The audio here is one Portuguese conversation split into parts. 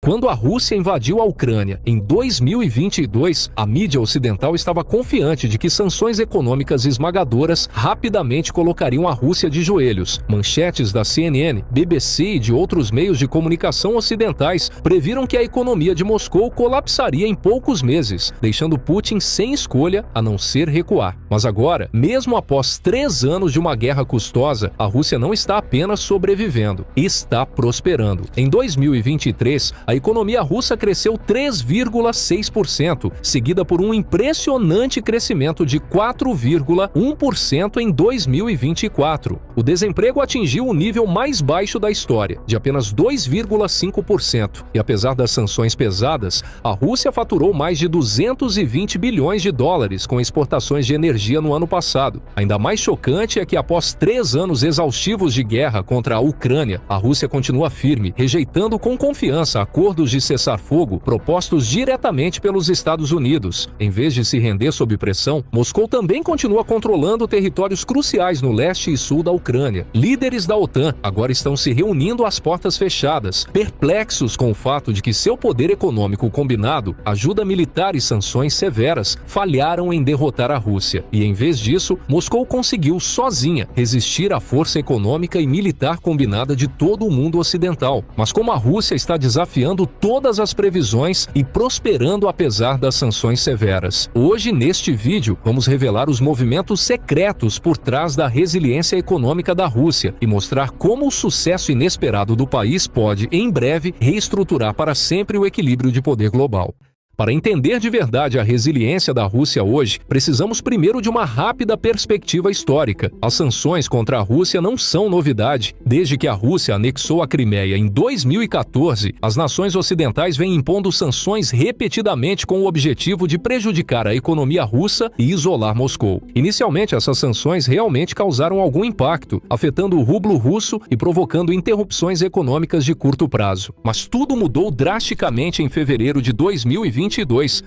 Quando a Rússia invadiu a Ucrânia em 2022, a mídia ocidental estava confiante de que sanções econômicas esmagadoras rapidamente colocariam a Rússia de joelhos. Manchetes da CNN, BBC e de outros meios de comunicação ocidentais previram que a economia de Moscou colapsaria em poucos meses, deixando Putin sem escolha a não ser recuar. Mas agora, mesmo após 3 anos de uma guerra custosa, a Rússia não está apenas sobrevivendo, está prosperando. Em 2023, a economia russa cresceu 3,6%, seguida por um impressionante crescimento de 4,1% em 2024. O desemprego atingiu o nível mais baixo da história, de apenas 2,5%. E apesar das sanções pesadas, a Rússia faturou mais de 220 bilhões de dólares com exportações de energia no ano passado. Ainda mais chocante é que após 3 anos exaustivos de guerra contra a Ucrânia, a Rússia continua firme, rejeitando com confiança acordos de cessar-fogo propostos diretamente pelos Estados Unidos. Em vez de se render sob pressão, Moscou também continua controlando territórios cruciais no leste e sul da Ucrânia. Líderes da OTAN agora estão se reunindo às portas fechadas, perplexos com o fato de que seu poder econômico combinado, ajuda militar e sanções severas falharam em derrotar a Rússia. E em vez disso, Moscou conseguiu sozinha resistir à força econômica e militar combinada de todo o mundo ocidental. Mas como a Rússia está desafiando todas as previsões e prosperando apesar das sanções severas. Hoje, neste vídeo, vamos revelar os movimentos secretos por trás da resiliência econômica da Rússia e mostrar como o sucesso inesperado do país pode, em breve, reestruturar para sempre o equilíbrio de poder global. Para entender de verdade a resiliência da Rússia hoje, precisamos primeiro de uma rápida perspectiva histórica. As sanções contra a Rússia não são novidade. Desde que a Rússia anexou a Crimeia em 2014, as nações ocidentais vêm impondo sanções repetidamente com o objetivo de prejudicar a economia russa e isolar Moscou. Inicialmente, essas sanções realmente causaram algum impacto, afetando o rublo russo e provocando interrupções econômicas de curto prazo. Mas tudo mudou drasticamente em fevereiro de 2022,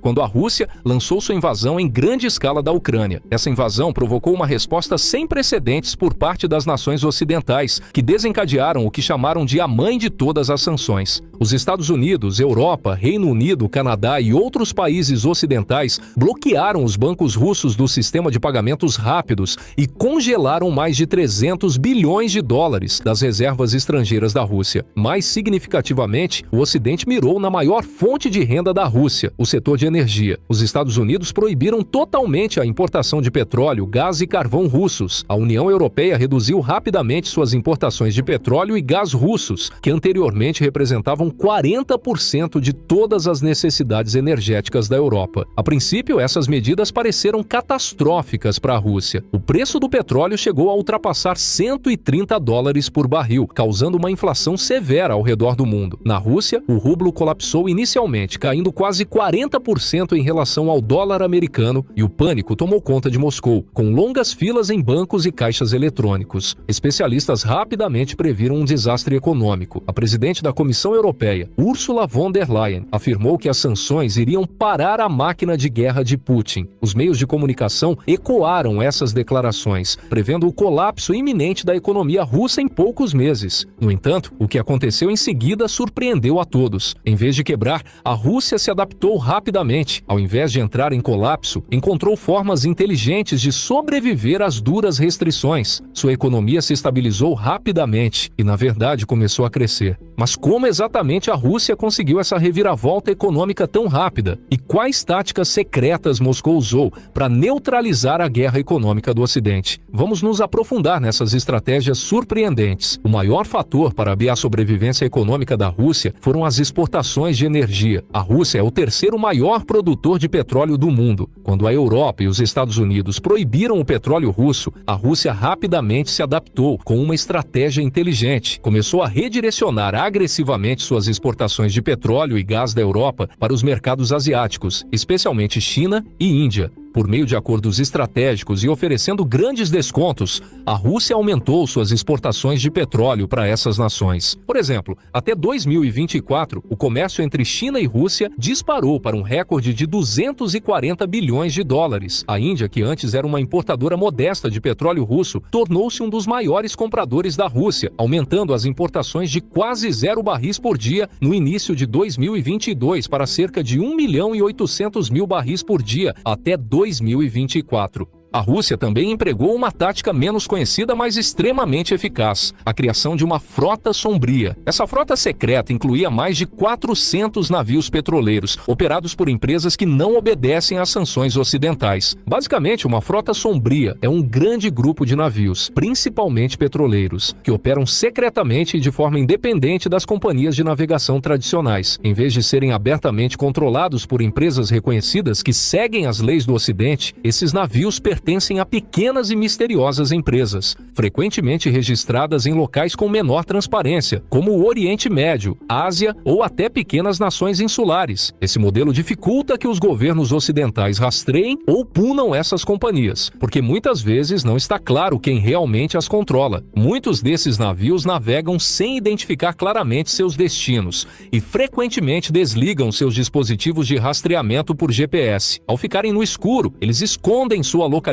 quando a Rússia lançou sua invasão em grande escala da Ucrânia. Essa invasão provocou uma resposta sem precedentes por parte das nações ocidentais, que desencadearam o que chamaram de a mãe de todas as sanções. Os Estados Unidos, Europa, Reino Unido, Canadá e outros países ocidentais bloquearam os bancos russos do sistema de pagamentos rápidos e congelaram mais de 300 bilhões de dólares das reservas estrangeiras da Rússia. Mais significativamente, o Ocidente mirou na maior fonte de renda da Rússia, o setor de energia. Os Estados Unidos proibiram totalmente a importação de petróleo, gás e carvão russos. A União Europeia reduziu rapidamente suas importações de petróleo e gás russos, que anteriormente representavam 40% de todas as necessidades energéticas da Europa. A princípio, essas medidas pareceram catastróficas para a Rússia. O preço do petróleo chegou a ultrapassar 130 dólares por barril, causando uma inflação severa ao redor do mundo. Na Rússia, o rublo colapsou inicialmente, caindo quase 40% em relação ao dólar americano, e o pânico tomou conta de Moscou, com longas filas em bancos e caixas eletrônicos. Especialistas rapidamente previram um desastre econômico. A presidente da Comissão Europeia, Ursula von der Leyen, afirmou que as sanções iriam parar a máquina de guerra de Putin. Os meios de comunicação ecoaram essas declarações, prevendo o colapso iminente da economia russa em poucos meses. No entanto, o que aconteceu em seguida surpreendeu a todos. Em vez de quebrar, a Rússia se adaptou rapidamente. Ao invés de entrar em colapso, encontrou formas inteligentes de sobreviver às duras restrições. Sua economia se estabilizou rapidamente e, na verdade, começou a crescer. Mas como exatamente a Rússia conseguiu essa reviravolta econômica tão rápida? E quais táticas secretas Moscou usou para neutralizar a guerra econômica do Ocidente? Vamos nos aprofundar nessas estratégias surpreendentes. O maior fator para a sobrevivência econômica da Rússia foram as exportações de energia. A Rússia é o terceiro maior produtor de petróleo do mundo. Quando a Europa e os Estados Unidos proibiram o petróleo russo, a Rússia rapidamente se adaptou com uma estratégia inteligente. Começou a redirecionar agressivamente suas exportações de petróleo e gás da Europa para os mercados asiáticos, especialmente China e Índia. Por meio de acordos estratégicos e oferecendo grandes descontos, a Rússia aumentou suas exportações de petróleo para essas nações. Por exemplo, até 2024, o comércio entre China e Rússia disparou para um recorde de 240 bilhões de dólares. A Índia, que antes era uma importadora modesta de petróleo russo, tornou-se um dos maiores compradores da Rússia, aumentando as importações de quase 0 barris por dia no início de 2022 para cerca de 1.800.000 barris por dia até 2024. A Rússia também empregou uma tática menos conhecida, mas extremamente eficaz: a criação de uma frota sombria. Essa frota secreta incluía mais de 400 navios petroleiros, operados por empresas que não obedecem às sanções ocidentais. Basicamente, uma frota sombria é um grande grupo de navios, principalmente petroleiros, que operam secretamente e de forma independente das companhias de navegação tradicionais. Em vez de serem abertamente controlados por empresas reconhecidas que seguem as leis do Ocidente, esses navios pertencem a pequenas e misteriosas empresas, frequentemente registradas em locais com menor transparência, como o Oriente Médio, Ásia ou até pequenas nações insulares. Esse modelo dificulta que os governos ocidentais rastreiem ou punam essas companhias, porque muitas vezes não está claro quem realmente as controla. Muitos desses navios navegam sem identificar claramente seus destinos e frequentemente desligam seus dispositivos de rastreamento por GPS. Ao ficarem no escuro, eles escondem sua localização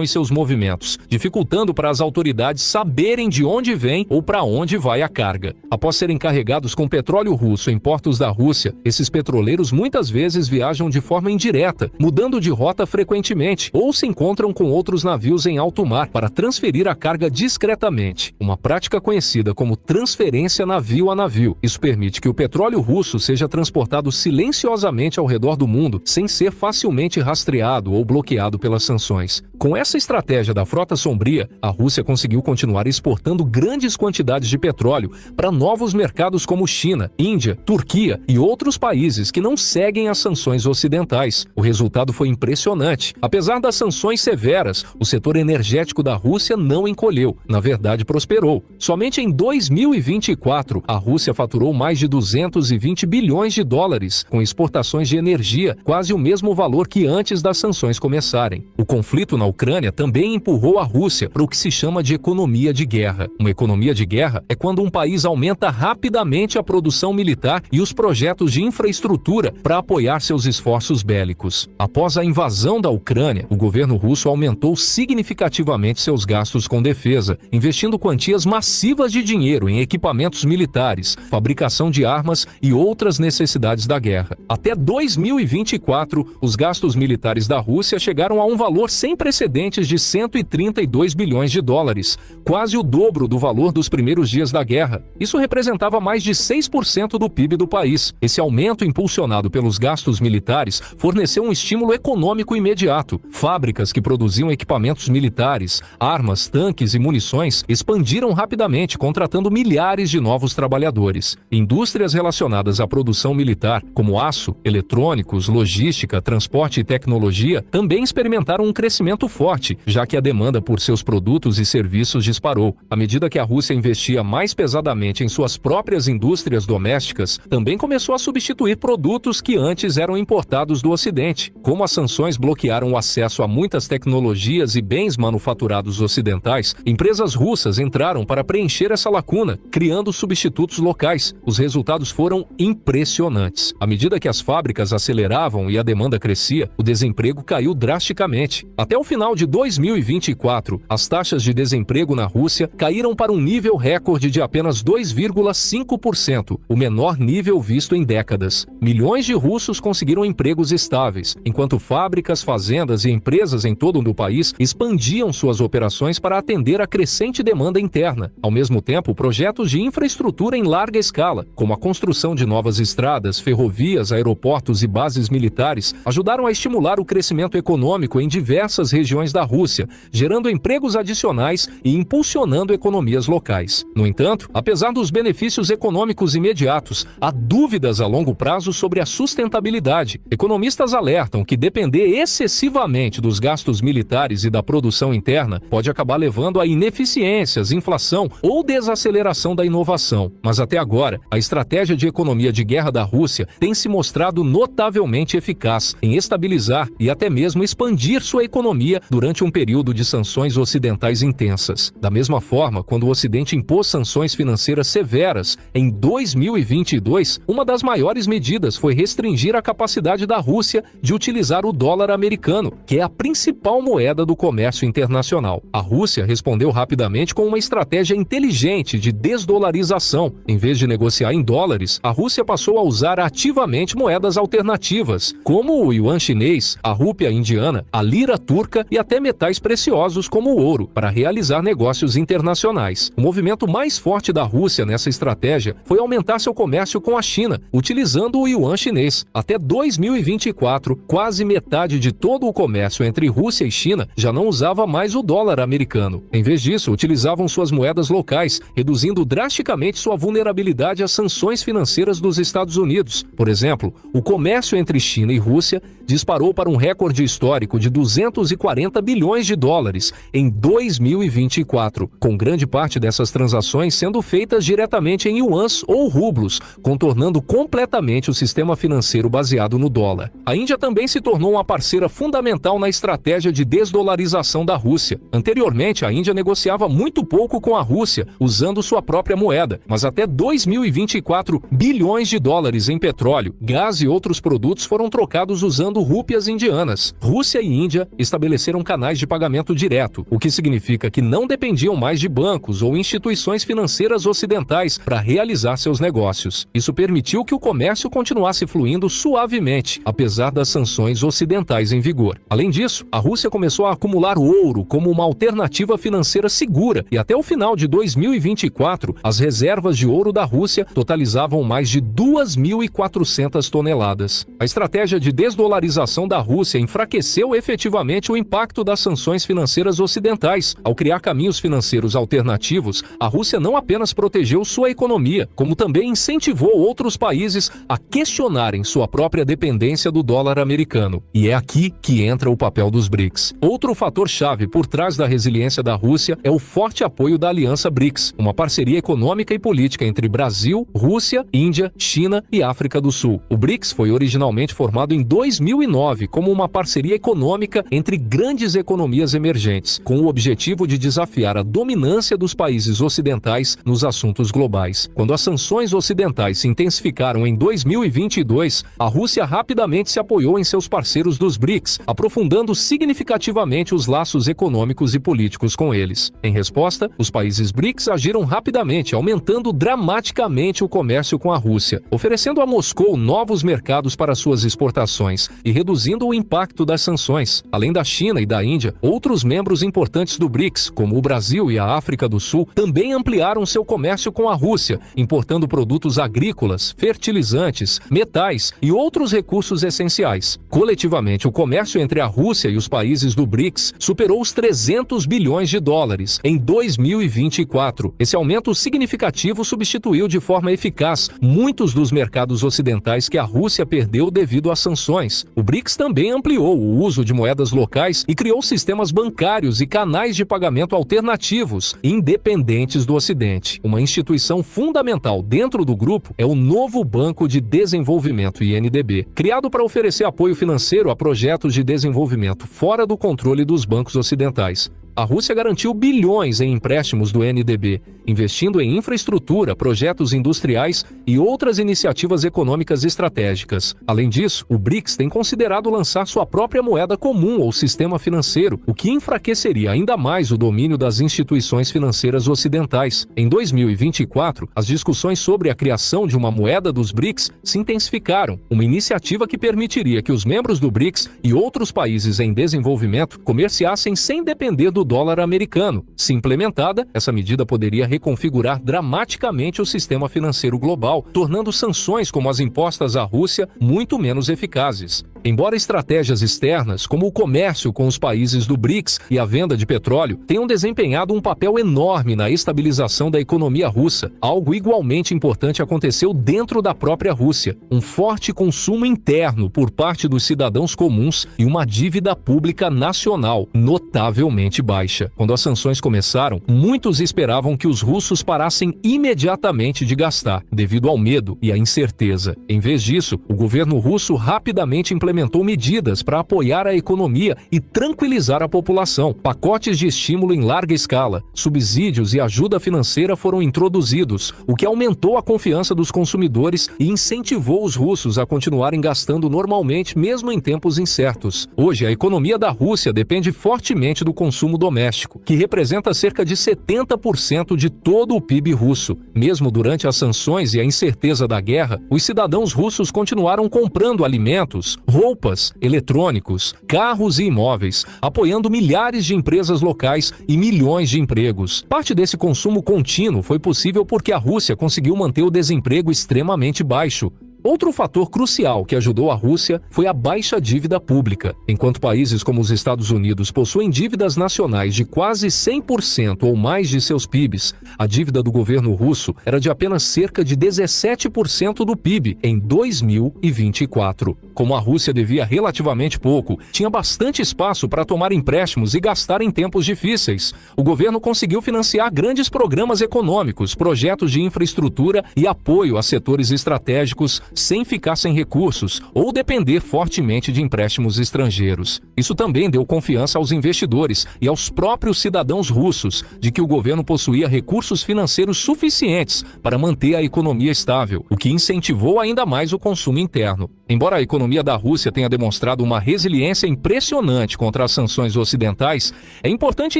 e seus movimentos, dificultando para as autoridades saberem de onde vem ou para onde vai a carga. Após serem carregados com petróleo russo em portos da Rússia, esses petroleiros muitas vezes viajam de forma indireta, mudando de rota frequentemente, ou se encontram com outros navios em alto mar para transferir a carga discretamente, uma prática conhecida como transferência navio a navio. Isso permite que o petróleo russo seja transportado silenciosamente ao redor do mundo, sem ser facilmente rastreado ou bloqueado pelas sanções. Com essa estratégia da frota sombria, a Rússia conseguiu continuar exportando grandes quantidades de petróleo para novos mercados como China, Índia, Turquia e outros países que não seguem as sanções ocidentais. O resultado foi impressionante. Apesar das sanções severas, o setor energético da Rússia não encolheu, na verdade prosperou. Somente em 2024, a Rússia faturou mais de 220 bilhões de dólares com exportações de energia, quase o mesmo valor que antes das sanções começarem. O conflito na Ucrânia também empurrou a Rússia para o que se chama de economia de guerra. Uma economia de guerra é quando um país aumenta rapidamente a produção militar e os projetos de infraestrutura para apoiar seus esforços bélicos. Após a invasão da Ucrânia, o governo russo aumentou significativamente seus gastos com defesa, investindo quantias massivas de dinheiro em equipamentos militares, fabricação de armas e outras necessidades da guerra. Até 2024, os gastos militares da Rússia chegaram a um valor sem precedentes de 132 bilhões de dólares, quase o dobro do valor dos primeiros dias da guerra. Isso representava mais de 6% do PIB do país. Esse aumento impulsionado pelos gastos militares forneceu um estímulo econômico imediato. Fábricas que produziam equipamentos militares, armas, tanques e munições expandiram rapidamente, contratando milhares de novos trabalhadores. Indústrias relacionadas à produção militar, como aço, eletrônicos, logística, transporte e tecnologia, também experimentaram um crescimento forte, já que a demanda por seus produtos e serviços disparou. À medida que a Rússia investia mais pesadamente em suas próprias indústrias domésticas, também começou a substituir produtos que antes eram importados do Ocidente. Como as sanções bloquearam o acesso a muitas tecnologias e bens manufaturados ocidentais, empresas russas entraram para preencher essa lacuna, criando substitutos locais. Os resultados foram impressionantes. À medida que as fábricas aceleravam e a demanda crescia, o desemprego caiu drasticamente. Até o final de 2024, as taxas de desemprego na Rússia caíram para um nível recorde de apenas 2,5%, o menor nível visto em décadas. Milhões de russos conseguiram empregos estáveis, enquanto fábricas, fazendas e empresas em todo o país expandiam suas operações para atender a crescente demanda interna. Ao mesmo tempo, projetos de infraestrutura em larga escala, como a construção de novas estradas, ferrovias, aeroportos e bases militares, ajudaram a estimular o crescimento econômico em diversas diversas regiões da Rússia, gerando empregos adicionais e impulsionando economias locais. No entanto, apesar dos benefícios econômicos imediatos, há dúvidas a longo prazo sobre a sustentabilidade. Economistas alertam que depender excessivamente dos gastos militares e da produção interna pode acabar levando a ineficiências, inflação ou desaceleração da inovação. Mas até agora, a estratégia de economia de guerra da Rússia tem se mostrado notavelmente eficaz em estabilizar e até mesmo expandir sua economia durante um período de sanções ocidentais intensas. Da mesma forma, quando o Ocidente impôs sanções financeiras severas em 2022, uma das maiores medidas foi restringir a capacidade da Rússia de utilizar o dólar americano, que é a principal moeda do comércio internacional. A Rússia respondeu rapidamente com uma estratégia inteligente de desdolarização. Em vez de negociar em dólares, a Rússia passou a usar ativamente moedas alternativas, como o yuan chinês, a rúpia indiana, a lira turca e até metais preciosos como o ouro, para realizar negócios internacionais. O movimento mais forte da Rússia nessa estratégia foi aumentar seu comércio com a China, utilizando o yuan chinês. Até 2024, quase metade de todo o comércio entre Rússia e China já não usava mais o dólar americano. Em vez disso, utilizavam suas moedas locais, reduzindo drasticamente sua vulnerabilidade às sanções financeiras dos Estados Unidos. Por exemplo, o comércio entre China e Rússia disparou para um recorde histórico de 240 bilhões de dólares em 2024, com grande parte dessas transações sendo feitas diretamente em yuans ou rublos, contornando completamente o sistema financeiro baseado no dólar. A Índia também se tornou uma parceira fundamental na estratégia de desdolarização da Rússia. Anteriormente, a Índia negociava muito pouco com a Rússia, usando sua própria moeda, mas até 2024, bilhões de dólares em petróleo, gás e outros produtos foram trocados usando rúpias indianas. Rússia e Índia estabeleceram canais de pagamento direto, o que significa que não dependiam mais de bancos ou instituições financeiras ocidentais para realizar seus negócios. Isso permitiu que o comércio continuasse fluindo suavemente, apesar das sanções ocidentais em vigor. Além disso, a Rússia começou a acumular ouro como uma alternativa financeira segura e até o final de 2024, as reservas de ouro da Rússia totalizavam mais de 2.400 toneladas. A estratégia de desdolarização da Rússia enfraqueceu efetivamente o impacto das sanções financeiras ocidentais. Ao criar caminhos financeiros alternativos, a Rússia não apenas protegeu sua economia, como também incentivou outros países a questionarem sua própria dependência do dólar americano. E é aqui que entra o papel dos BRICS. Outro fator-chave por trás da resiliência da Rússia é o forte apoio da Aliança BRICS, uma parceria econômica e política entre Brasil, Rússia, Índia, China e África do Sul. O BRICS foi originalmente formado em 2009 como uma parceria econômica entre grandes economias emergentes, com o objetivo de desafiar a dominância dos países ocidentais nos assuntos globais. Quando as sanções ocidentais se intensificaram em 2022, a Rússia rapidamente se apoiou em seus parceiros dos BRICS, aprofundando significativamente os laços econômicos e políticos com eles. Em resposta, os países BRICS agiram rapidamente, aumentando dramaticamente o comércio com a Rússia, oferecendo a Moscou novos mercados para suas exportações e reduzindo o impacto das sanções. Além da China e da Índia, outros membros importantes do BRICS, como o Brasil e a África do Sul, também ampliaram seu comércio com a Rússia, importando produtos agrícolas, fertilizantes, metais e outros recursos essenciais. Coletivamente, o comércio entre a Rússia e os países do BRICS superou os 300 bilhões de dólares em 2024. Esse aumento significativo substituiu de forma eficaz muitos dos mercados ocidentais que a Rússia perdeu devido às sanções. O BRICS também ampliou o uso de moedas locais e criou sistemas bancários e canais de pagamento alternativos, independentes do Ocidente. Uma instituição fundamental dentro do grupo é o Novo Banco de Desenvolvimento, INDB, criado para oferecer apoio financeiro a projetos de desenvolvimento fora do controle dos bancos ocidentais. A Rússia garantiu bilhões em empréstimos do NDB, investindo em infraestrutura, projetos industriais e outras iniciativas econômicas estratégicas. Além disso, o BRICS tem considerado lançar sua própria moeda comum ou sistema financeiro, o que enfraqueceria ainda mais o domínio das instituições financeiras ocidentais. Em 2024, as discussões sobre a criação de uma moeda dos BRICS se intensificaram, uma iniciativa que permitiria que os membros do BRICS e outros países em desenvolvimento comerciassem sem depender do dólar americano. Se implementada, essa medida poderia reconfigurar dramaticamente o sistema financeiro global, tornando sanções como as impostas à Rússia muito menos eficazes. Embora estratégias externas, como o comércio com os países do BRICS e a venda de petróleo, tenham desempenhado um papel enorme na estabilização da economia russa, algo igualmente importante aconteceu dentro da própria Rússia: um forte consumo interno por parte dos cidadãos comuns e uma dívida pública nacional notavelmente baixa. Quando as sanções começaram, muitos esperavam que os russos parassem imediatamente de gastar, devido ao medo e à incerteza. Em vez disso, o governo russo rapidamente implementou medidas para apoiar a economia e tranquilizar a população. Pacotes de estímulo em larga escala, subsídios e ajuda financeira foram introduzidos, o que aumentou a confiança dos consumidores e incentivou os russos a continuarem gastando normalmente, mesmo em tempos incertos. Hoje, a economia da Rússia depende fortemente do consumo doméstico, que representa cerca de 70% de todo o PIB russo. Mesmo durante as sanções e a incerteza da guerra, os cidadãos russos continuaram comprando alimentos, roupas, eletrônicos, carros e imóveis, apoiando milhares de empresas locais e milhões de empregos. Parte desse consumo contínuo foi possível porque a Rússia conseguiu manter o desemprego extremamente baixo. Outro fator crucial que ajudou a Rússia foi a baixa dívida pública. Enquanto países como os Estados Unidos possuem dívidas nacionais de quase 100% ou mais de seus PIBs, a dívida do governo russo era de apenas cerca de 17% do PIB em 2024. Como a Rússia devia relativamente pouco, tinha bastante espaço para tomar empréstimos e gastar em tempos difíceis. O governo conseguiu financiar grandes programas econômicos, projetos de infraestrutura e apoio a setores estratégicos sem ficar sem recursos ou depender fortemente de empréstimos estrangeiros. Isso também deu confiança aos investidores e aos próprios cidadãos russos de que o governo possuía recursos financeiros suficientes para manter a economia estável, o que incentivou ainda mais o consumo interno. Embora a economia da Rússia tenha demonstrado uma resiliência impressionante contra as sanções ocidentais, é importante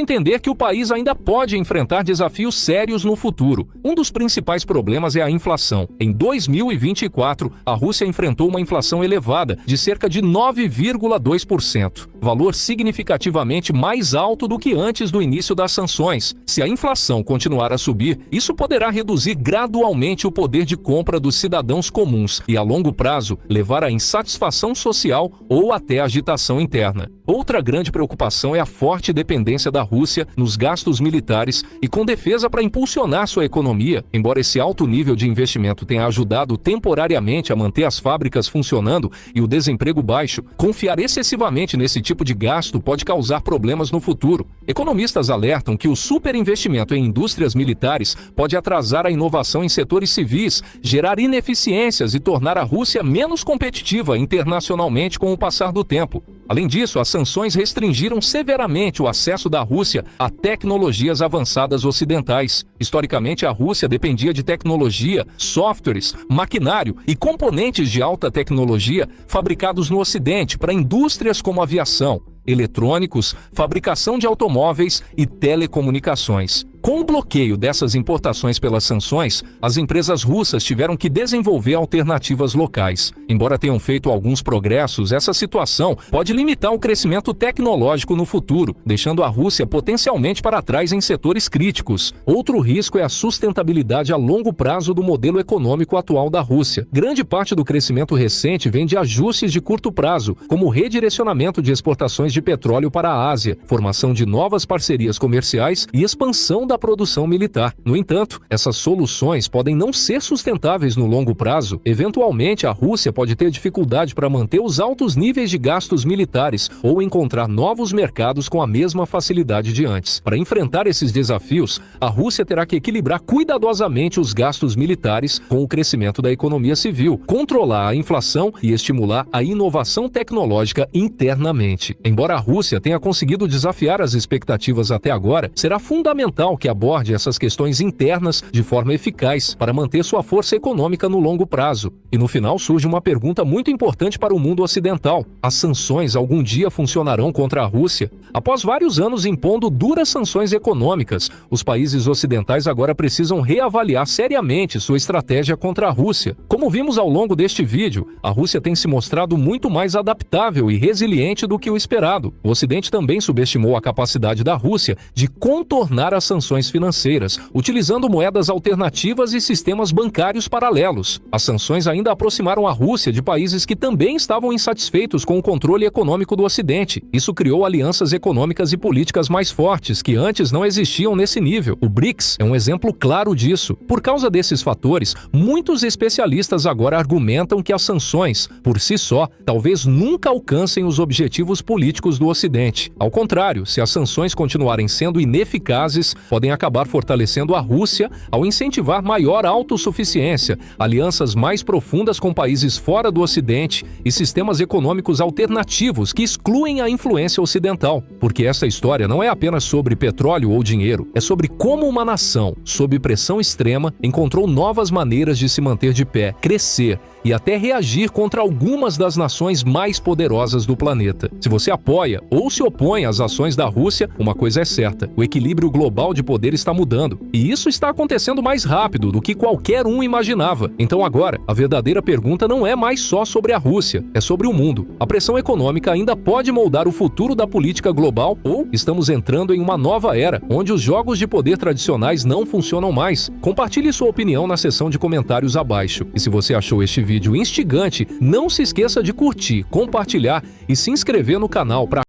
entender que o país ainda pode enfrentar desafios sérios no futuro. Um dos principais problemas é a inflação. Em 2024, a Rússia enfrentou uma inflação elevada, de cerca de 9,2%, valor significativamente mais alto do que antes do início das sanções. Se a inflação continuar a subir, isso poderá reduzir gradualmente o poder de compra dos cidadãos comuns e, a longo prazo, levar à insatisfação social ou até agitação interna. Outra grande preocupação é a forte dependência da Rússia nos gastos militares e com defesa para impulsionar sua economia. Embora esse alto nível de investimento tenha ajudado temporariamente a manter as fábricas funcionando e o desemprego baixo, confiar excessivamente nesse tipo de gasto pode causar problemas no futuro. Economistas alertam que o superinvestimento em indústrias militares pode atrasar a inovação em setores civis, gerar ineficiências e tornar a Rússia menos competitiva internacionalmente com o passar do tempo. Além disso, as sanções restringiram severamente o acesso da Rússia a tecnologias avançadas ocidentais. Historicamente, a Rússia dependia de tecnologia, softwares, maquinário e componentes de alta tecnologia fabricados no Ocidente para indústrias como aviação, eletrônicos, fabricação de automóveis e telecomunicações. Com o bloqueio dessas importações pelas sanções, as empresas russas tiveram que desenvolver alternativas locais. Embora tenham feito alguns progressos, essa situação pode limitar o crescimento tecnológico no futuro, deixando a Rússia potencialmente para trás em setores críticos. Outro risco é a sustentabilidade a longo prazo do modelo econômico atual da Rússia. Grande parte do crescimento recente vem de ajustes de curto prazo, como o redirecionamento de exportações de petróleo para a Ásia, formação de novas parcerias comerciais e expansão da produção militar. No entanto, essas soluções podem não ser sustentáveis no longo prazo. Eventualmente, a Rússia pode ter dificuldade para manter os altos níveis de gastos militares ou encontrar novos mercados com a mesma facilidade de antes. Para enfrentar esses desafios, a Rússia terá que equilibrar cuidadosamente os gastos militares com o crescimento da economia civil, controlar a inflação e estimular a inovação tecnológica internamente. Embora a Rússia tenha conseguido desafiar as expectativas até agora, será fundamental que aborde essas questões internas de forma eficaz para manter sua força econômica no longo prazo. E no final surge uma pergunta muito importante para o mundo ocidental: as sanções algum dia funcionarão contra a Rússia? Após vários anos impondo duras sanções econômicas, os países ocidentais agora precisam reavaliar seriamente sua estratégia contra a Rússia. Como vimos ao longo deste vídeo, a Rússia tem se mostrado muito mais adaptável e resiliente do que o esperado. superado. O Ocidente também subestimou a capacidade da Rússia de contornar as sanções financeiras, utilizando moedas alternativas e sistemas bancários paralelos. As sanções ainda aproximaram a Rússia de países que também estavam insatisfeitos com o controle econômico do Ocidente. Isso criou alianças econômicas e políticas mais fortes que antes não existiam nesse nível. O BRICS é um exemplo claro disso. Por causa desses fatores, muitos especialistas agora argumentam que as sanções, por si só, talvez nunca alcancem os objetivos políticos do Ocidente. Ao contrário, se as sanções continuarem sendo ineficazes, podem acabar fortalecendo a Rússia ao incentivar maior autossuficiência, alianças mais profundas com países fora do Ocidente e sistemas econômicos alternativos que excluem a influência ocidental. Porque essa história não é apenas sobre petróleo ou dinheiro, é sobre como uma nação, sob pressão extrema, encontrou novas maneiras de se manter de pé, crescer e até reagir contra algumas das nações mais poderosas do planeta. Se você apoia ou se opõe às ações da Rússia, uma coisa é certa: o equilíbrio global de poder está mudando. E isso está acontecendo mais rápido do que qualquer um imaginava. Então agora, a verdadeira pergunta não é mais só sobre a Rússia, é sobre o mundo. A pressão econômica ainda pode moldar o futuro da política global, ou estamos entrando em uma nova era, onde os jogos de poder tradicionais não funcionam mais? Compartilhe sua opinião na seção de comentários abaixo. E se você achou este vídeo instigante, não se esqueça de curtir, compartilhar e se inscrever no canal para